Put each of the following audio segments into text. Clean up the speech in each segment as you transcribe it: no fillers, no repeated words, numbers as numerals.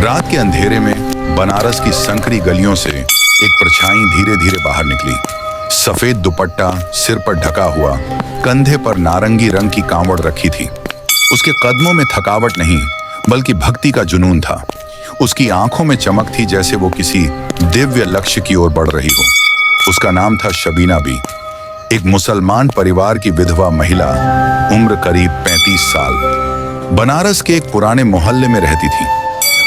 रात के अंधेरे में बनारस की संकरी गलियों से एक परछाई धीरे धीरे बाहर निकली। सफेद दुपट्टा सिर पर ढका हुआ, कंधे पर नारंगी रंग की कांवड़ रखी थी। उसके कदमों में थकावट नहीं बल्कि भक्ति का जुनून था। उसकी आंखों में चमक थी जैसे वो किसी दिव्य लक्ष्य की ओर बढ़ रही हो। उसका नाम था शबीना बी, एक मुसलमान परिवार की विधवा महिला, उम्र करीब 35 साल। बनारस के एक पुराने मोहल्ले में रहती थी।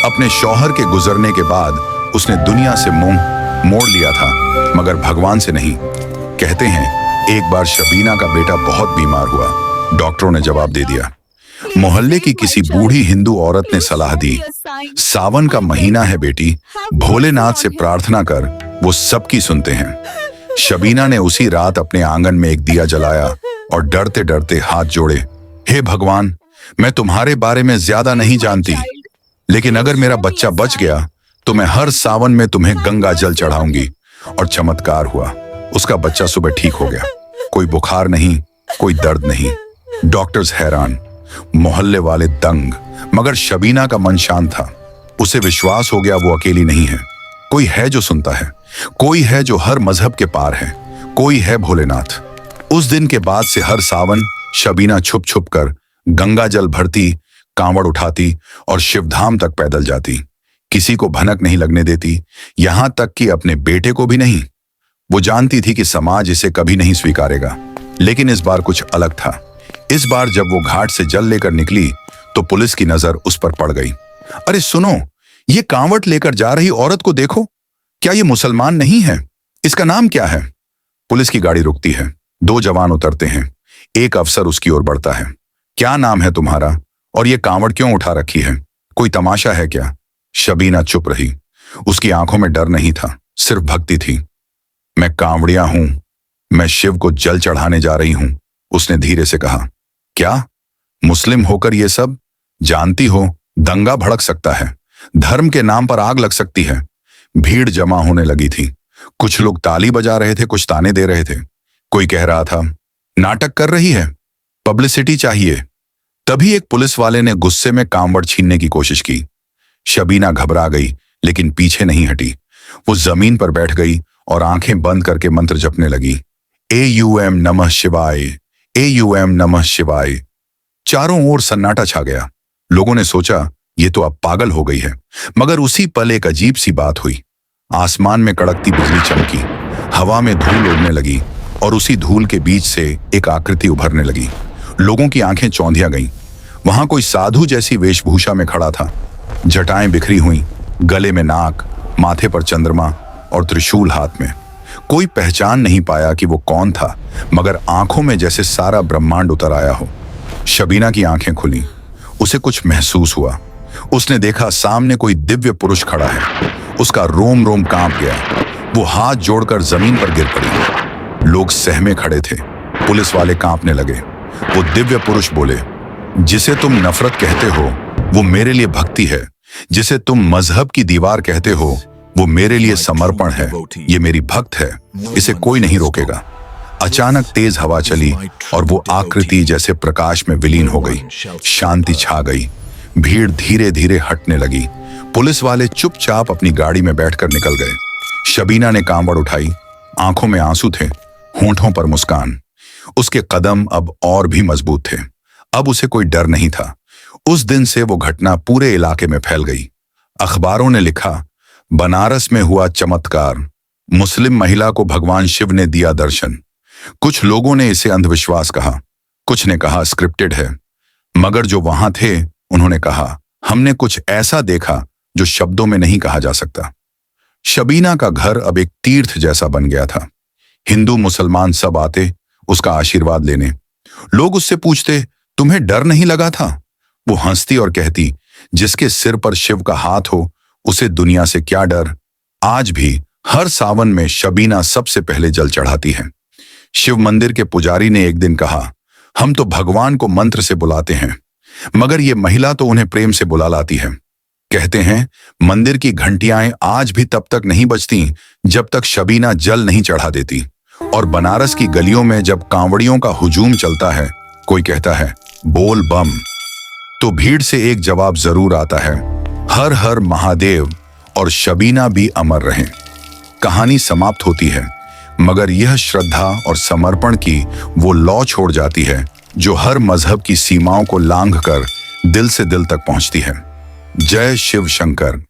अपने शौहर के गुजरने के बाद उसने दुनिया से मुंह मोड़ लिया था, मगर भगवान से नहीं। कहते हैं एक बार शबीना का बेटा बहुत बीमार हुआ। डॉक्टरों ने जवाब दे दिया। मोहल्ले की किसी बूढ़ी हिंदू औरत ने सलाह दी, सावन का महीना है बेटी, भोलेनाथ से प्रार्थना कर, वो सबकी सुनते हैं। शबीना ने उसी रात अपने आंगन में एक दिया जलाया और डरते डरते हाथ जोड़े, हे भगवान, मैं तुम्हारे बारे में ज्यादा नहीं जानती, लेकिन अगर मेरा बच्चा बच गया तो मैं हर सावन में तुम्हें गंगा जल चढ़ाऊंगी। और चमत्कार हुआ, उसका बच्चा सुबह ठीक हो गया। कोई बुखार नहीं, कोई दर्द नहीं। डॉक्टर्स हैरान, मोहल्ले वाले दंग, मगर शबीना का मन शांत था। उसे विश्वास हो गया वो अकेली नहीं है। कोई है जो सुनता है, कोई है जो हर मजहब के पार है, कोई है भोलेनाथ। उस दिन के बाद से हर सावन शबीना छुप छुप कर गंगा जल भरती, कांवड़ उठाती और शिवधाम तक पैदल जाती। किसी को भनक नहीं लगने देती, यहां तक कि अपने बेटे को भी नहीं। वो जानती थी कि समाज इसे कभी नहीं स्वीकारेगा, लेकिन इस बार कुछ अलग था। इस बार जब वो घाट से जल लेकर निकली तो पुलिस की नजर उस पर पड़ गई। अरे सुनो, ये कांवड़ लेकर जा रही औरत को देखो, क्या ये मुसलमान नहीं है? इसका नाम क्या है? पुलिस की गाड़ी रुकती है, 2 जवान उतरते हैं। एक अफसर उसकी ओर बढ़ता है। क्या नाम है तुम्हारा और ये कांवड़ क्यों उठा रखी है? कोई तमाशा है क्या? शबीना चुप रही। उसकी आंखों में डर नहीं था, सिर्फ भक्ति थी। मैं कांवड़िया हूं, मैं शिव को जल चढ़ाने जा रही हूं, उसने धीरे से कहा। क्या मुस्लिम होकर ये सब? जानती हो दंगा भड़क सकता है, धर्म के नाम पर आग लग सकती है। भीड़ जमा होने लगी थी। कुछ लोग ताली बजा रहे थे, कुछ ताने दे रहे थे। कोई कह रहा था नाटक कर रही है, पब्लिसिटी चाहिए। तभी एक पुलिस वाले ने गुस्से में कांवड़ छीनने की कोशिश की। शबीना घबरा गई, लेकिन पीछे नहीं हटी। वो जमीन पर बैठ गई और आंखें बंद करके मंत्र जपने लगी। AUM नमः शिवाय, AUM नमः शिवाय। चारों ओर सन्नाटा छा गया। लोगों ने सोचा ये तो अब पागल हो गई है, मगर उसी पल एक अजीब सी बात हुई। आसमान में कड़कती बिजली चमकी, हवा में धूल उड़ने लगी और उसी धूल के बीच से एक आकृति उभरने लगी। लोगों की आंखें चौंधिया गईं। वहां कोई साधु जैसी वेशभूषा में खड़ा था, जटाएं बिखरी हुई, गले में नाक, माथे पर चंद्रमा और त्रिशूल हाथ में। कोई पहचान नहीं पाया कि वो कौन था, मगर आंखों में जैसे सारा ब्रह्मांड उतर आया हो। शबीना की आंखें खुली, उसे कुछ महसूस हुआ। उसने देखा सामने कोई दिव्य पुरुष खड़ा है। उसका रोम रोम कांप गया। वो हाथ जोड़कर जमीन पर गिर पड़ी। लोग सहमे खड़े थे, पुलिस वाले कांपने लगे। वो दिव्य पुरुष बोले, जिसे तुम नफरत कहते हो वो मेरे लिए भक्ति है, जिसे तुम मजहब की दीवार कहते हो वो मेरे लिए समर्पण है। ये मेरी भक्त है, इसे कोई नहीं रोकेगा। अचानक तेज हवा चली और वो आकृति जैसे प्रकाश में विलीन हो गई। शांति छा गई। भीड़ धीरे धीरे हटने लगी। पुलिस वाले चुपचाप अपनी गाड़ी में बैठकर निकल गए। शबीना ने कांवड़ उठाई, आंखों में आंसू थे, होंठों पर मुस्कान। उसके कदम अब और भी मजबूत थे। अब उसे कोई डर नहीं था। उस दिन से वो घटना पूरे इलाके में फैल गई। अखबारों ने लिखा, बनारस में हुआ चमत्कार, मुस्लिम महिला को भगवान शिव ने दिया दर्शन। कुछ लोगों ने इसे अंधविश्वास कहा, कुछ ने कहा स्क्रिप्टेड है, मगर जो वहां थे उन्होंने कहा, हमने कुछ ऐसा देखा जो शब्दों में नहीं कहा जा सकता। शबीना का घर अब एक तीर्थ जैसा बन गया था। हिंदू मुसलमान सब आते उसका आशीर्वाद लेने। लोग उससे पूछते, तुम्हें डर नहीं लगा था? वो हंसती और कहती, जिसके सिर पर शिव का हाथ हो उसे दुनिया से क्या डर। आज भी हर सावन में शबीना सबसे पहले जल चढ़ाती है। शिव मंदिर के पुजारी ने एक दिन कहा, हम तो भगवान को मंत्र से बुलाते हैं, मगर ये महिला तो उन्हें प्रेम से बुला लाती है। कहते हैं मंदिर की घंटियां आज भी तब तक नहीं बजती जब तक शबीना जल नहीं चढ़ा देती। और बनारस की गलियों में जब कांवड़ियों का हुजूम चलता है, कोई कहता है बोल बम, तो भीड़ से एक जवाब जरूर आता है, हर हर महादेव और शबीना भी अमर रहें। कहानी समाप्त होती है, मगर यह श्रद्धा और समर्पण की वो लौ छोड़ जाती है जो हर मजहब की सीमाओं को लांघकर दिल से दिल तक पहुंचती है। जय शिव शंकर।